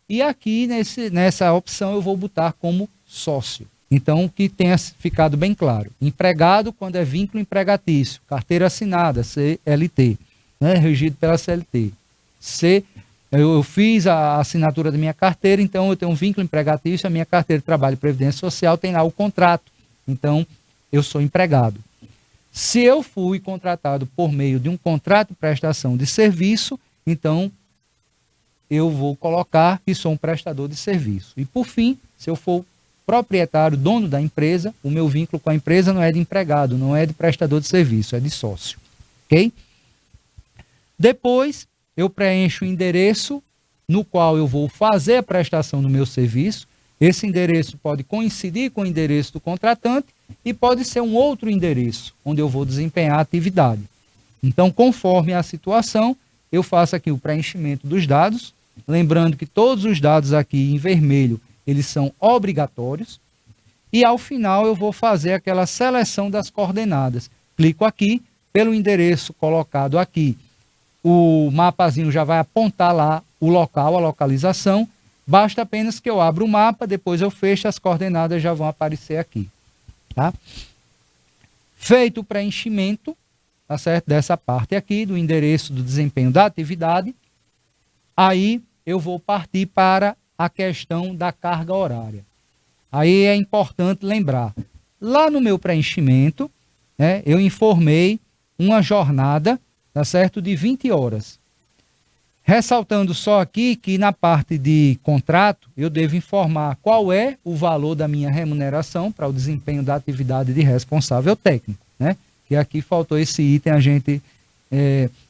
e aqui nessa opção eu vou botar como sócio. Então, que tenha ficado bem claro. Empregado quando é vínculo empregatício, carteira assinada, CLT, né, regido pela CLT. Eu fiz a assinatura da minha carteira, então eu tenho um vínculo empregatício, a minha carteira de trabalho e previdência social tem lá o contrato. Então, eu sou empregado. Se eu fui contratado por meio de um contrato de prestação de serviço, então eu vou colocar que sou um prestador de serviço. E por fim, se eu for proprietário, dono da empresa, o meu vínculo com a empresa não é de empregado, não é de prestador de serviço, é de sócio. Ok? Depois, eu preencho o endereço no qual eu vou fazer a prestação do meu serviço. Esse endereço pode coincidir com o endereço do contratante e pode ser um outro endereço, onde eu vou desempenhar a atividade. Então, conforme a situação, eu faço aqui o preenchimento dos dados, lembrando que todos os dados aqui em vermelho, eles são obrigatórios, e ao final eu vou fazer aquela seleção das coordenadas. Clico aqui, pelo endereço colocado aqui, o mapazinho já vai apontar lá o local, a localização. Basta apenas que eu abra o mapa, depois eu fecho, as coordenadas já vão aparecer aqui. Tá? Feito o preenchimento, tá certo? Dessa parte aqui, do endereço do desempenho da atividade, aí eu vou partir para a questão da carga horária. Aí é importante lembrar, lá no meu preenchimento, né, eu informei uma jornada, tá certo, de 20 horas. Ressaltando só aqui que na parte de contrato, eu devo informar qual é o valor da minha remuneração para o desempenho da atividade de responsável técnico, né? Que aqui faltou esse item a gente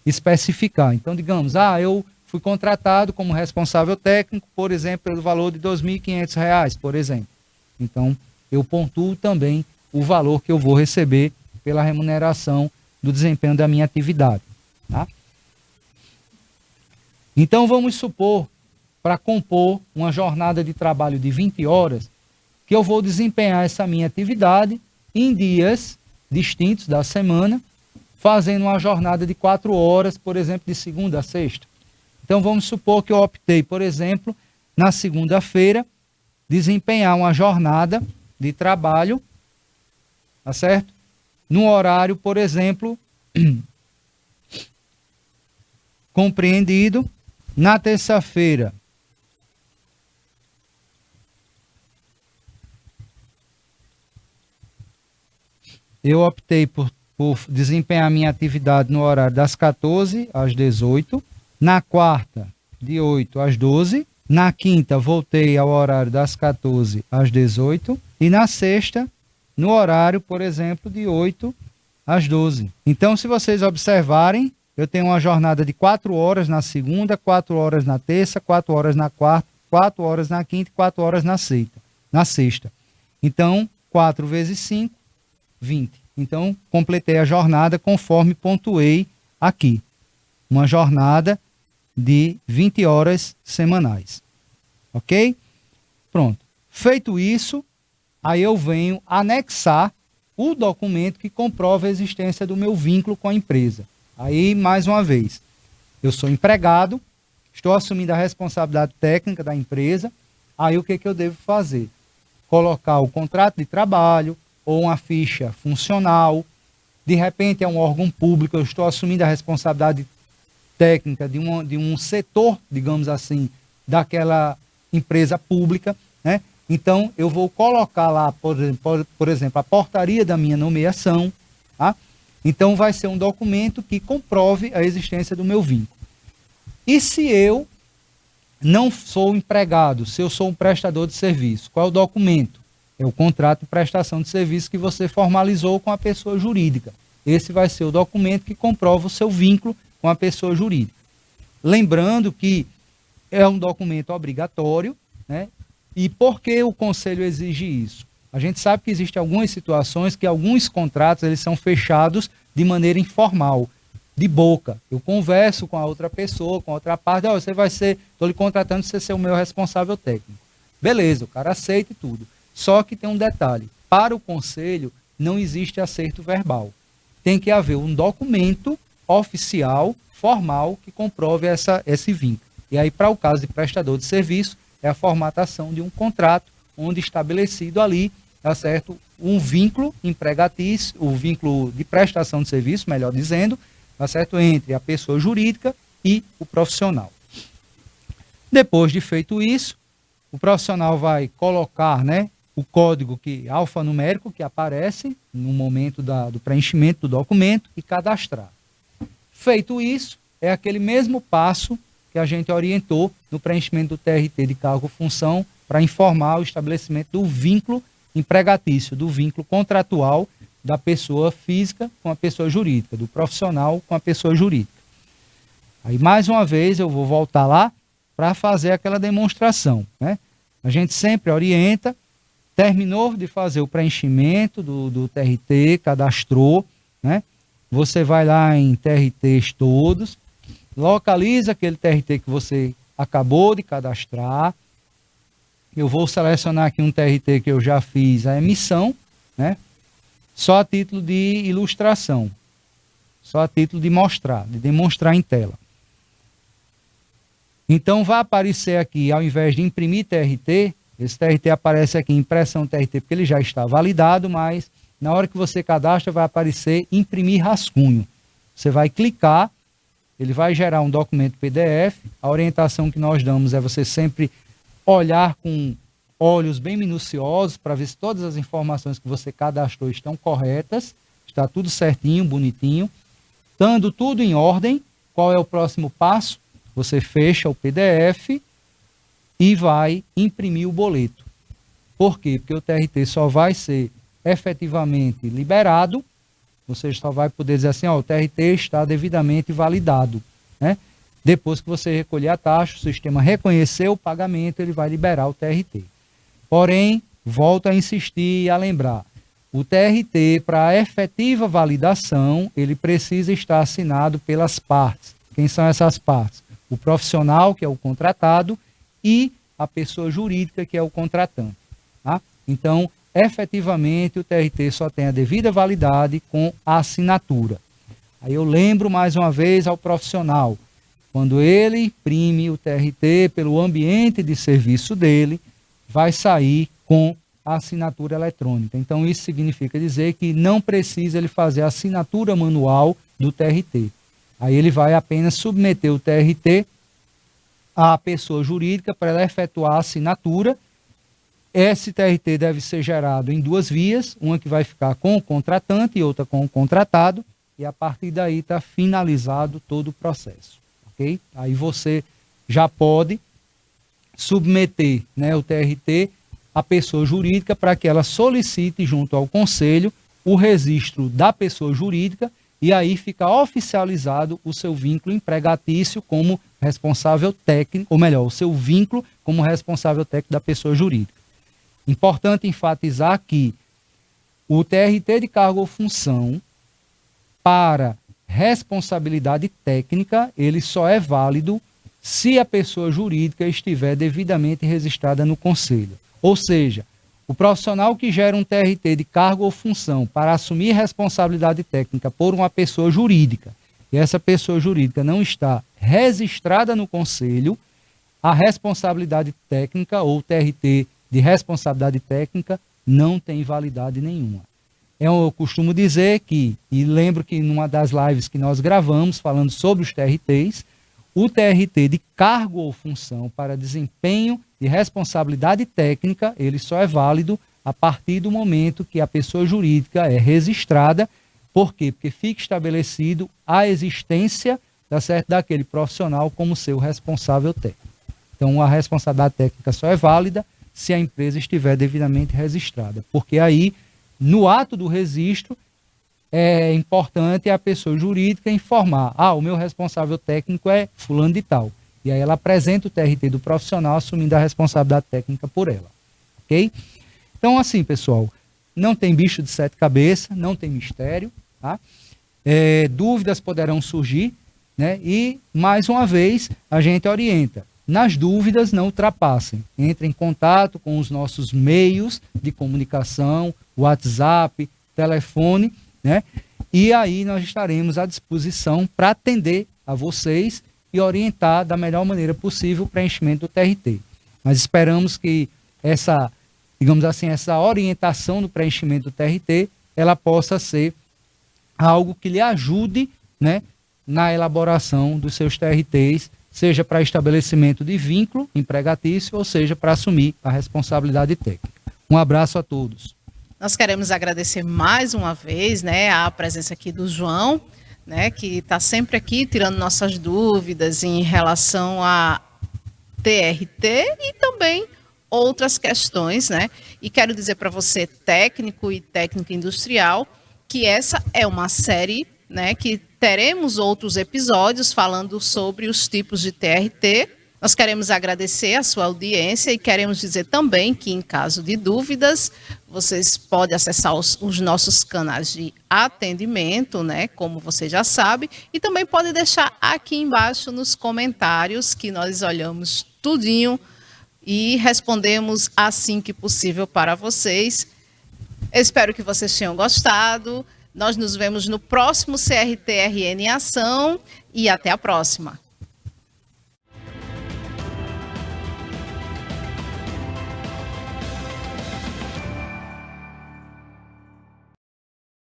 especificar. Então, digamos, eu fui contratado como responsável técnico, por exemplo, pelo valor de R$ 2.500, por exemplo. Então, eu pontuo também o valor que eu vou receber pela remuneração do desempenho da minha atividade. Tá? Então, vamos supor, para compor uma jornada de trabalho de 20 horas, que eu vou desempenhar essa minha atividade em dias distintos da semana, fazendo uma jornada de 4 horas, por exemplo, de segunda a sexta. Então, vamos supor que eu optei, por exemplo, na segunda-feira, desempenhar uma jornada de trabalho, tá certo? No horário, por exemplo, compreendido. Na terça-feira, eu optei por desempenhar minha atividade no horário das 14 às 18. Na quarta, de 8 às 12. Na quinta, voltei ao horário das 14 às 18. E na sexta, no horário, por exemplo, de 8 às 12. Então, se vocês observarem, eu tenho uma jornada de 4 horas na segunda, 4 horas na terça, 4 horas na quarta, 4 horas na quinta e 4 horas na sexta. Então, 4 vezes 5, 20. Então, completei a jornada conforme pontuei aqui. Uma jornada de 20 horas semanais. Ok? Pronto. Feito isso, aí eu venho anexar o documento que comprova a existência do meu vínculo com a empresa. Aí, mais uma vez, eu sou empregado, estou assumindo a responsabilidade técnica da empresa, aí o que eu devo fazer? Colocar o contrato de trabalho, ou uma ficha funcional, de repente é um órgão público, eu estou assumindo a responsabilidade técnica de um setor, digamos assim, daquela empresa pública, né? Então, eu vou colocar lá, por exemplo, a portaria da minha nomeação, tá? Então, vai ser um documento que comprove a existência do meu vínculo. E se eu não sou empregado, se eu sou um prestador de serviço, qual é o documento? É o contrato de prestação de serviço que você formalizou com a pessoa jurídica. Esse vai ser o documento que comprova o seu vínculo com a pessoa jurídica. Lembrando que é um documento obrigatório, né? E por que o Conselho exige isso? A gente sabe que existem algumas situações que alguns contratos eles são fechados de maneira informal, de boca. Eu converso com a outra pessoa, com a outra parte, você vai ser, estou lhe contratando para você ser o meu responsável técnico. Beleza, o cara aceita e tudo. Só que tem um detalhe, para o Conselho não existe acerto verbal. Tem que haver um documento oficial, formal, que comprove esse vínculo. E aí, para o caso de prestador de serviço, é a formatação de um contrato, onde estabelecido ali, tá certo, um vínculo empregatício, o vínculo de prestação de serviço, melhor dizendo, tá certo, entre a pessoa jurídica e o profissional. Depois de feito isso, o profissional vai colocar, né, o código alfanumérico que aparece no momento do preenchimento do documento e cadastrar. Feito isso, é aquele mesmo passo que a gente orientou no preenchimento do TRT de cargo-função para informar o estabelecimento do vínculo empregatício, do vínculo contratual da pessoa física com a pessoa jurídica, do profissional com a pessoa jurídica. Aí, mais uma vez, eu vou voltar lá para fazer aquela demonstração, né? A gente sempre orienta. Terminou de fazer o preenchimento do TRT, cadastrou, né? Você vai lá em TRTs todos, localiza aquele TRT que você acabou de cadastrar. Eu vou selecionar aqui um TRT que eu já fiz a emissão, né? Só a título de ilustração, só a título de mostrar, de demonstrar em tela. Então vai aparecer aqui, ao invés de imprimir TRT, esse TRT aparece aqui, impressão TRT, porque ele já está validado, mas na hora que você cadastra vai aparecer imprimir rascunho. Você vai clicar, ele vai gerar um documento PDF. A orientação que nós damos é você sempre olhar com olhos bem minuciosos para ver se todas as informações que você cadastrou estão corretas, está tudo certinho, bonitinho. Estando tudo em ordem, qual é o próximo passo? Você fecha o PDF e vai imprimir o boleto. Por quê? Porque o TRT só vai ser efetivamente liberado, você só vai poder dizer assim, ó, o TRT está devidamente validado, né? Depois que você recolher a taxa, o sistema reconhecer o pagamento, ele vai liberar o TRT. Porém, volto a insistir e a lembrar, o TRT, para a efetiva validação, ele precisa estar assinado pelas partes. Quem são essas partes? O profissional, que é o contratado, e a pessoa jurídica, que é o contratante. Tá? Então, efetivamente, o TRT só tem a devida validade com a assinatura. Aí eu lembro mais uma vez ao profissional, quando ele imprime o TRT pelo ambiente de serviço dele, vai sair com a assinatura eletrônica. Então, isso significa dizer que não precisa ele fazer a assinatura manual do TRT. Aí ele vai apenas submeter o TRT à pessoa jurídica para ela efetuar a assinatura. Esse TRT deve ser gerado em 2 vias, uma que vai ficar com o contratante e outra com o contratado, e a partir daí está finalizado todo o processo. Okay? Aí você já pode submeter, né, o TRT à pessoa jurídica para que ela solicite junto ao conselho o registro da pessoa jurídica e aí fica oficializado o seu vínculo empregatício como responsável técnico, ou melhor, o seu vínculo como responsável técnico da pessoa jurídica. Importante enfatizar que o TRT de cargo ou função para responsabilidade técnica, ele só é válido se a pessoa jurídica estiver devidamente registrada no conselho. Ou seja, o profissional que gera um TRT de cargo ou função para assumir responsabilidade técnica por uma pessoa jurídica, e essa pessoa jurídica não está registrada no conselho, a responsabilidade técnica ou TRT de responsabilidade técnica não tem validade nenhuma. Eu costumo dizer que, e lembro que numa das lives que nós gravamos falando sobre os TRTs, o TRT de cargo ou função para desempenho de responsabilidade técnica, ele só é válido a partir do momento que a pessoa jurídica é registrada. Por quê? Porque fica estabelecido a existência daquele profissional como seu responsável técnico. Então, a responsabilidade técnica só é válida se a empresa estiver devidamente registrada, porque aí, no ato do registro, é importante a pessoa jurídica informar, o meu responsável técnico é fulano de tal. E aí ela apresenta o TRT do profissional assumindo a responsabilidade técnica por ela. Ok? Então, assim, pessoal, não tem bicho de 7 cabeças, não tem mistério, tá? Dúvidas poderão surgir, né? E, mais uma vez, a gente orienta. Nas dúvidas, não ultrapassem. Entre em contato com os nossos meios de comunicação, WhatsApp, telefone, né? E aí nós estaremos à disposição para atender a vocês e orientar da melhor maneira possível o preenchimento do TRT. Mas esperamos que essa, digamos assim, essa orientação do preenchimento do TRT, ela possa ser algo que lhe ajude, né, na elaboração dos seus TRTs, seja para estabelecimento de vínculo empregatício ou seja para assumir a responsabilidade técnica. Um abraço a todos. Nós queremos agradecer mais uma vez, né, a presença aqui do João, né, que está sempre aqui tirando nossas dúvidas em relação a TRT e também outras questões, né? E quero dizer para você, técnico e técnica industrial, que essa é uma série, né, que teremos outros episódios falando sobre os tipos de TRT. Nós queremos agradecer a sua audiência e queremos dizer também que, em caso de dúvidas, vocês podem acessar os nossos canais de atendimento, né, como você já sabe, e também pode deixar aqui embaixo nos comentários que nós olhamos tudinho e respondemos assim que possível para vocês. Espero que vocês tenham gostado. Nós nos vemos no próximo CRT-RN em Ação e até a próxima.